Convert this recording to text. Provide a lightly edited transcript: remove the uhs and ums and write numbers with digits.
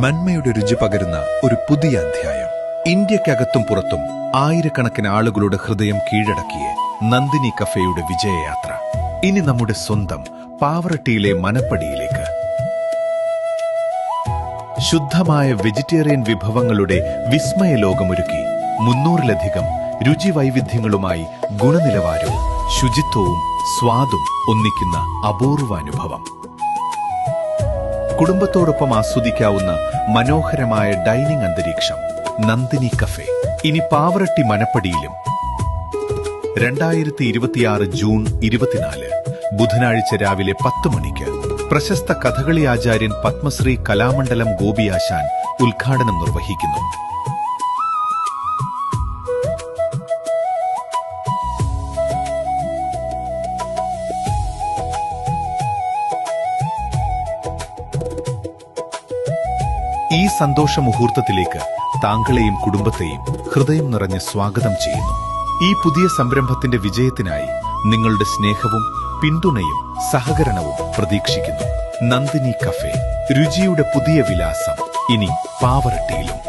നന്മയുടെ രുചി പകരുന്ന ഒരു പുതിയ അധ്യായം. ഇന്ത്യക്കകത്തും പുറത്തും ആയിരക്കണക്കിന് ആളുകളുടെ ഹൃദയം കീഴടക്കിയ നന്ദിനി കഫേയുടെ വിജയയാത്ര ഇനി നമ്മുടെ സ്വന്തം പാവറട്ടിയിലെ മനപ്പടിയിലേക്ക്. ശുദ്ധമായ വെജിറ്റേറിയൻ വിഭവങ്ങളുടെ വിസ്മയ ലോകമൊരുക്കി 300-ലധികം രുചി വൈവിധ്യങ്ങളുമായി ഗുണനിലവാരവും ശുചിത്വവും സ്വാദും ഒന്നിക്കുന്ന അപൂർവാനുഭവം. കുടുംബത്തോടൊപ്പം ആസ്വദിക്കാവുന്ന മനോഹരമായ ഡൈനിംഗ് അന്തരീക്ഷം നന്ദിനി കഫേ ഇനി പാവറട്ടി മനപ്പടിയിലും. 2026 ജൂൺ 24 ബുധനാഴ്ച രാവിലെ 10 മണിക്ക് പ്രശസ്ത കഥകളി ആചാര്യൻ പത്മശ്രീ കലാമണ്ഡലം ഗോപിയാശാൻ ഉദ്ഘാടനം നിർവഹിക്കുന്നു. ഈ സന്തോഷ മുഹൂർത്തത്തിലേക്ക് താങ്കളെയും കുടുംബത്തെയും ഹൃദയം നിറഞ്ഞ് സ്വാഗതം ചെയ്യുന്നു. ഈ പുതിയ സംരംഭത്തിന്റെ വിജയത്തിനായി നിങ്ങളുടെ സ്നേഹവും പിന്തുണയും സഹകരണവും പ്രതീക്ഷിക്കുന്നു. നന്ദിനി കഫേ, രുചിയുടെ പുതിയ വിലാസം ഇനി പാവറട്ടിയിലും.